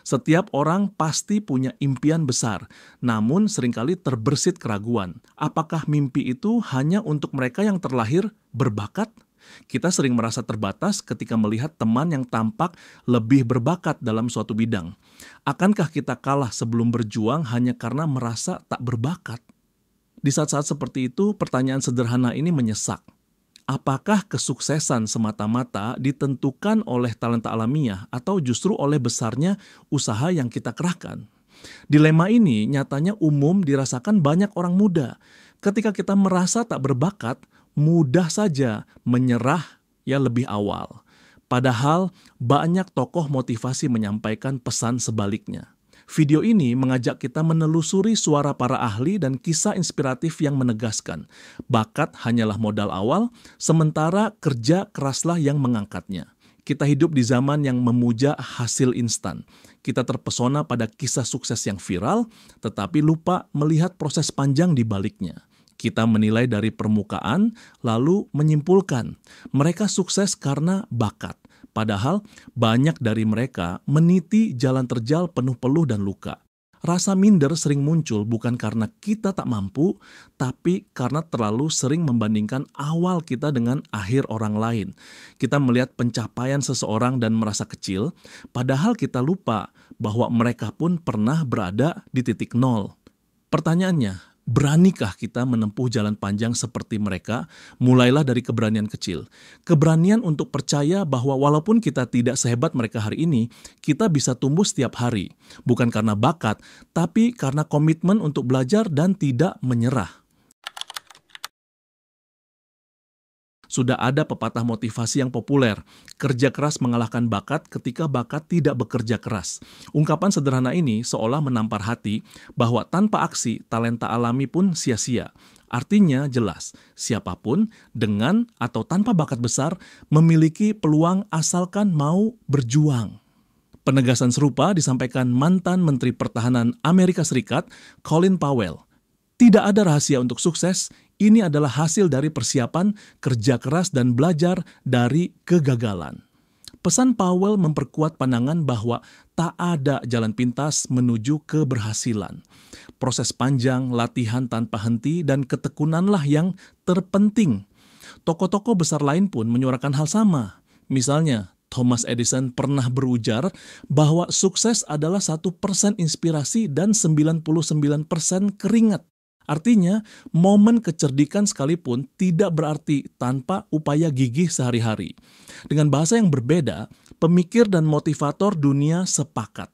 Setiap orang pasti punya impian besar, namun seringkali terbersit keraguan. Apakah mimpi itu hanya untuk mereka yang terlahir berbakat? Kita sering merasa terbatas ketika melihat teman yang tampak lebih berbakat dalam suatu bidang. Akankah kita kalah sebelum berjuang hanya karena merasa tak berbakat? Di saat-saat seperti itu, pertanyaan sederhana ini menyesak. Apakah kesuksesan semata-mata ditentukan oleh talenta alamiah atau justru oleh besarnya usaha yang kita kerahkan? Dilema ini nyatanya umum dirasakan banyak orang muda. Ketika kita merasa tak berbakat, mudah saja menyerah lebih awal. Padahal banyak tokoh motivasi menyampaikan pesan sebaliknya. Video ini mengajak kita menelusuri suara para ahli dan kisah inspiratif yang menegaskan, bakat hanyalah modal awal, sementara kerja keraslah yang mengangkatnya. Kita hidup di zaman yang memuja hasil instan. Kita terpesona pada kisah sukses yang viral, tetapi lupa melihat proses panjang di baliknya. Kita menilai dari permukaan, lalu menyimpulkan mereka sukses karena bakat. Padahal banyak dari mereka meniti jalan terjal penuh peluh dan luka. Rasa minder sering muncul bukan karena kita tak mampu, tapi karena terlalu sering membandingkan awal kita dengan akhir orang lain. Kita melihat pencapaian seseorang dan merasa kecil, padahal kita lupa bahwa mereka pun pernah berada di titik nol. Pertanyaannya, beranikah kita menempuh jalan panjang seperti mereka? Mulailah dari keberanian kecil. Keberanian untuk percaya bahwa walaupun kita tidak sehebat mereka hari ini, kita bisa tumbuh setiap hari. Bukan karena bakat, tapi karena komitmen untuk belajar dan tidak menyerah. Sudah ada pepatah motivasi yang populer, kerja keras mengalahkan bakat ketika bakat tidak bekerja keras. Ungkapan sederhana ini seolah menampar hati bahwa tanpa aksi, talenta alami pun sia-sia. Artinya jelas, siapapun dengan atau tanpa bakat besar memiliki peluang asalkan mau berjuang. Penegasan serupa disampaikan mantan Menteri Pertahanan Amerika Serikat, Colin Powell. Tidak ada rahasia untuk sukses, ini adalah hasil dari persiapan, kerja keras, dan belajar dari kegagalan. Pesan Powell memperkuat pandangan bahwa tak ada jalan pintas menuju keberhasilan. Proses panjang, latihan tanpa henti, dan ketekunanlah yang terpenting. Tokoh-tokoh besar lain pun menyuarakan hal sama. Misalnya, Thomas Edison pernah berujar bahwa sukses adalah 1% inspirasi dan 99% keringat. Artinya, momen kecerdikan sekalipun tidak berarti tanpa upaya gigih sehari-hari. Dengan bahasa yang berbeda, pemikir dan motivator dunia sepakat.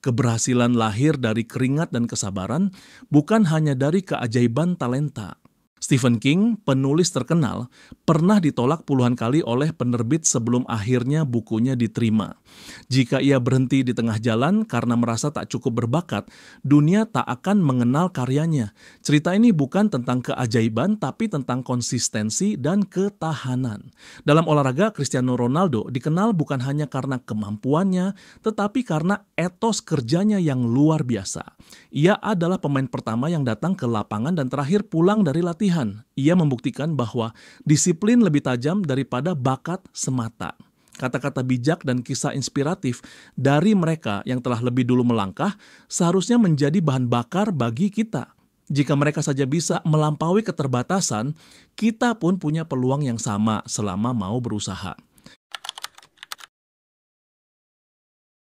Keberhasilan lahir dari keringat dan kesabaran, bukan hanya dari keajaiban talenta. Stephen King, penulis terkenal, pernah ditolak puluhan kali oleh penerbit sebelum akhirnya bukunya diterima. Jika ia berhenti di tengah jalan karena merasa tak cukup berbakat, dunia tak akan mengenal karyanya. Cerita ini bukan tentang keajaiban, tapi tentang konsistensi dan ketahanan. Dalam olahraga, Cristiano Ronaldo dikenal bukan hanya karena kemampuannya, tetapi karena etos kerjanya yang luar biasa. Ia adalah pemain pertama yang datang ke lapangan dan terakhir pulang dari latihan. Ia membuktikan bahwa disiplin lebih tajam daripada bakat semata. Kata-kata bijak dan kisah inspiratif dari mereka yang telah lebih dulu melangkah seharusnya menjadi bahan bakar bagi kita. Jika mereka saja bisa melampaui keterbatasan, kita pun punya peluang yang sama selama mau berusaha.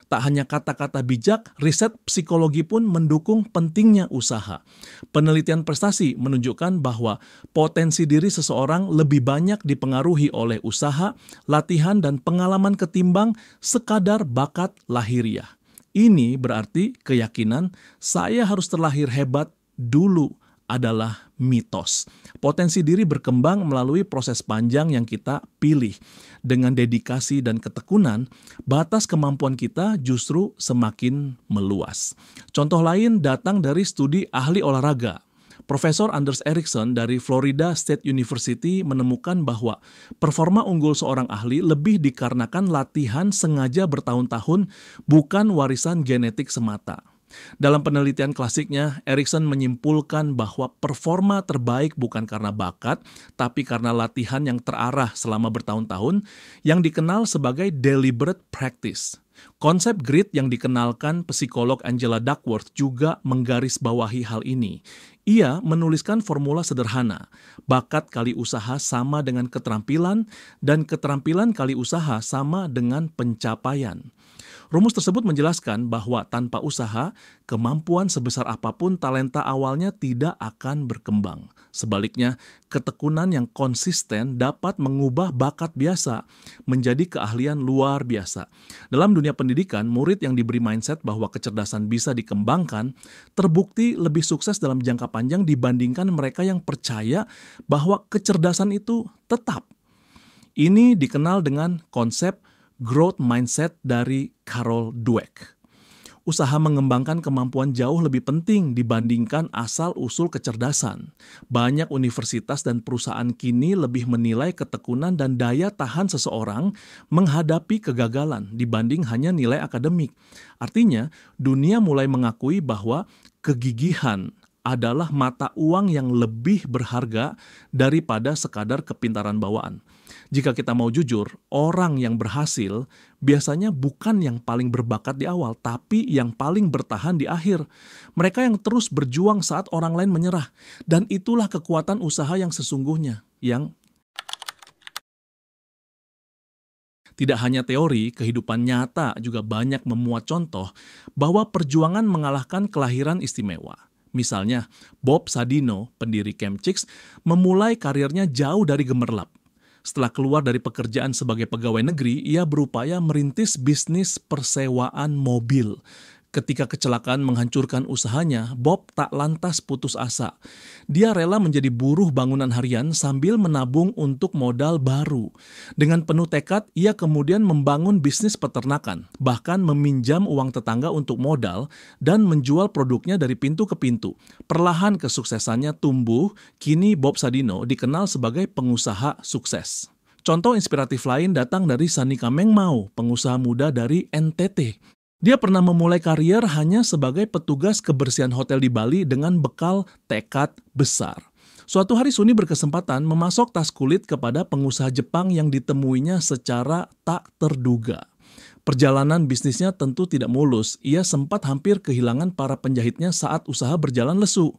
Tak hanya kata-kata bijak, riset psikologi pun mendukung pentingnya usaha. Penelitian prestasi menunjukkan bahwa potensi diri seseorang lebih banyak dipengaruhi oleh usaha, latihan, dan pengalaman ketimbang sekadar bakat lahiriah. Ini berarti keyakinan saya harus terlahir hebat dulu adalah mitos. Potensi diri berkembang melalui proses panjang yang kita pilih. Dengan dedikasi dan ketekunan, batas kemampuan kita justru semakin meluas. Contoh lain datang dari studi ahli olahraga. Profesor Anders Ericsson dari Florida State University menemukan bahwa performa unggul seorang ahli lebih dikarenakan latihan sengaja bertahun-tahun, bukan warisan genetik semata. Dalam penelitian klasiknya, Ericsson menyimpulkan bahwa performa terbaik bukan karena bakat, tapi karena latihan yang terarah selama bertahun-tahun, yang dikenal sebagai deliberate practice. Konsep grit yang dikenalkan psikolog Angela Duckworth juga menggarisbawahi hal ini. Ia menuliskan formula sederhana, bakat kali usaha sama dengan keterampilan, dan keterampilan kali usaha sama dengan pencapaian. Rumus tersebut menjelaskan bahwa tanpa usaha, kemampuan sebesar apapun talenta awalnya tidak akan berkembang. Sebaliknya, ketekunan yang konsisten dapat mengubah bakat biasa menjadi keahlian luar biasa. Dalam dunia pendidikan, murid yang diberi mindset bahwa kecerdasan bisa dikembangkan terbukti lebih sukses dalam jangka panjang dibandingkan mereka yang percaya bahwa kecerdasan itu tetap. Ini dikenal dengan konsep growth mindset dari Carol Dweck. Usaha mengembangkan kemampuan jauh lebih penting dibandingkan asal-usul kecerdasan. Banyak universitas dan perusahaan kini lebih menilai ketekunan dan daya tahan seseorang menghadapi kegagalan dibanding hanya nilai akademik. Artinya, dunia mulai mengakui bahwa kegigihan adalah mata uang yang lebih berharga daripada sekadar kepintaran bawaan. Jika kita mau jujur, orang yang berhasil biasanya bukan yang paling berbakat di awal, tapi yang paling bertahan di akhir. Mereka yang terus berjuang saat orang lain menyerah. Dan itulah kekuatan usaha yang sesungguhnya, yang tidak hanya teori, kehidupan nyata juga banyak memuat contoh bahwa perjuangan mengalahkan kelahiran istimewa. Misalnya, Bob Sadino, pendiri Camp Chicks, memulai karirnya jauh dari gemerlap. Setelah keluar dari pekerjaan sebagai pegawai negeri, ia berupaya merintis bisnis persewaan mobil. Ketika kecelakaan menghancurkan usahanya, Bob tak lantas putus asa. Dia rela menjadi buruh bangunan harian sambil menabung untuk modal baru. Dengan penuh tekad, ia kemudian membangun bisnis peternakan, bahkan meminjam uang tetangga untuk modal dan menjual produknya dari pintu ke pintu. Perlahan kesuksesannya tumbuh, kini Bob Sadino dikenal sebagai pengusaha sukses. Contoh inspiratif lain datang dari Sanika Mengmau, pengusaha muda dari NTT. Dia pernah memulai karier hanya sebagai petugas kebersihan hotel di Bali dengan bekal tekad besar. Suatu hari Suni berkesempatan memasok tas kulit kepada pengusaha Jepang yang ditemuinya secara tak terduga. Perjalanan bisnisnya tentu tidak mulus. Ia sempat hampir kehilangan para penjahitnya saat usaha berjalan lesu.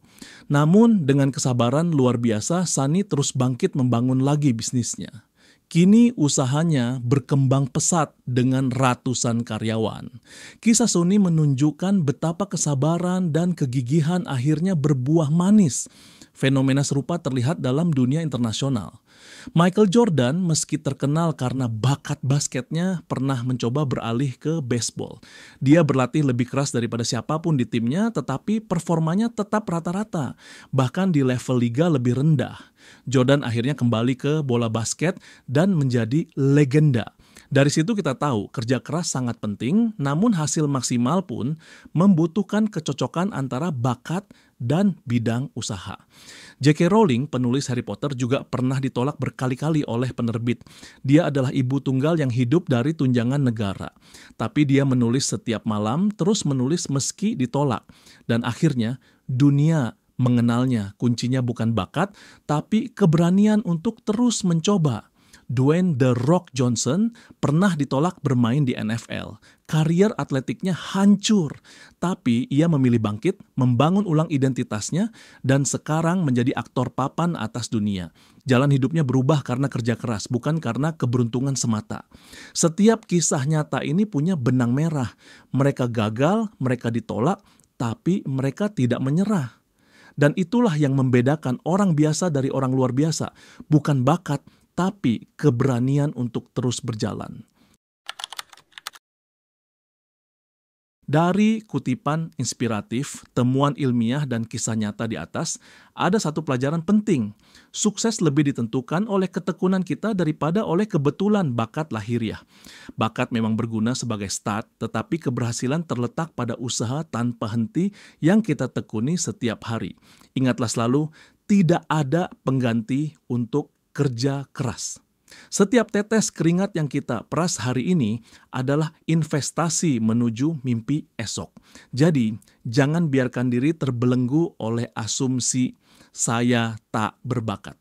Namun dengan kesabaran luar biasa, Sani terus bangkit membangun lagi bisnisnya. Kini usahanya berkembang pesat dengan ratusan karyawan. Kisah Suni menunjukkan betapa kesabaran dan kegigihan akhirnya berbuah manis. Fenomena serupa terlihat dalam dunia internasional. Michael Jordan meski terkenal karena bakat basketnya pernah mencoba beralih ke baseball. Dia berlatih lebih keras daripada siapapun di timnya tetapi performanya tetap rata-rata, bahkan di level liga lebih rendah. Jordan akhirnya kembali ke bola basket dan menjadi legenda. Dari situ kita tahu kerja keras sangat penting, namun hasil maksimal pun membutuhkan kecocokan antara bakat dan bidang usaha. J.K. Rowling, penulis Harry Potter, juga pernah ditolak berkali-kali oleh penerbit. Dia adalah ibu tunggal yang hidup dari tunjangan negara. Tapi dia menulis setiap malam, terus menulis meski ditolak. Dan akhirnya dunia mengenalnya. Kuncinya bukan bakat, tapi keberanian untuk terus mencoba. Dwayne The Rock Johnson pernah ditolak bermain di NFL. Karier atletiknya hancur, tapi ia memilih bangkit, membangun ulang identitasnya, dan sekarang menjadi aktor papan atas dunia. Jalan hidupnya berubah karena kerja keras, bukan karena keberuntungan semata. Setiap kisah nyata ini punya benang merah. Mereka gagal, mereka ditolak, tapi mereka tidak menyerah. Dan itulah yang membedakan orang biasa dari orang luar biasa, bukan bakat, tapi keberanian untuk terus berjalan. Dari kutipan inspiratif, temuan ilmiah, dan kisah nyata di atas, ada satu pelajaran penting. Sukses lebih ditentukan oleh ketekunan kita daripada oleh kebetulan bakat lahiriah. Bakat memang berguna sebagai start, tetapi keberhasilan terletak pada usaha tanpa henti yang kita tekuni setiap hari. Ingatlah selalu, tidak ada pengganti untuk kerja keras. Setiap tetes keringat yang kita peras hari ini adalah investasi menuju mimpi esok. Jadi, jangan biarkan diri terbelenggu oleh asumsi saya tak berbakat.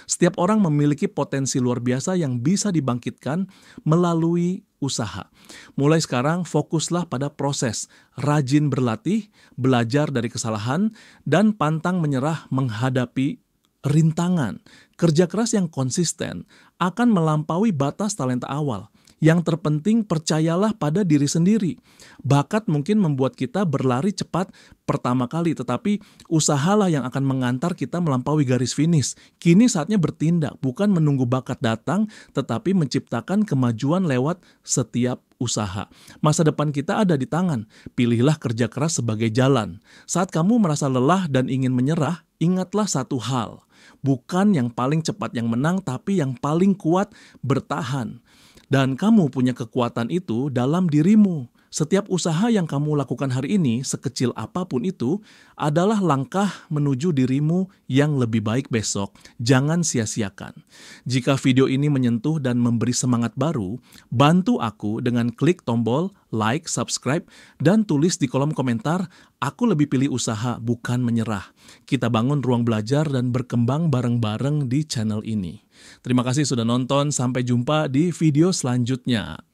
Setiap orang memiliki potensi luar biasa yang bisa dibangkitkan melalui usaha. Mulai sekarang fokuslah pada proses, rajin berlatih, belajar dari kesalahan, dan pantang menyerah menghadapi rintangan. Kerja keras yang konsisten akan melampaui batas talenta awal. Yang terpenting, percayalah pada diri sendiri. Bakat mungkin membuat kita berlari cepat pertama kali, tetapi usahalah yang akan mengantar kita melampaui garis finish. Kini saatnya bertindak, bukan menunggu bakat datang, tetapi menciptakan kemajuan lewat setiap usaha. Masa depan kita ada di tangan. Pilihlah kerja keras sebagai jalan. Saat kamu merasa lelah dan ingin menyerah, ingatlah satu hal. Bukan yang paling cepat yang menang, tapi yang paling kuat bertahan. Dan kamu punya kekuatan itu dalam dirimu. Setiap usaha yang kamu lakukan hari ini, sekecil apapun itu, adalah langkah menuju dirimu yang lebih baik besok. Jangan sia-siakan. Jika video ini menyentuh dan memberi semangat baru, bantu aku dengan klik tombol like, subscribe, dan tulis di kolom komentar, "Aku lebih pilih usaha, bukan menyerah." Kita bangun ruang belajar dan berkembang bareng-bareng di channel ini. Terima kasih sudah nonton, sampai jumpa di video selanjutnya.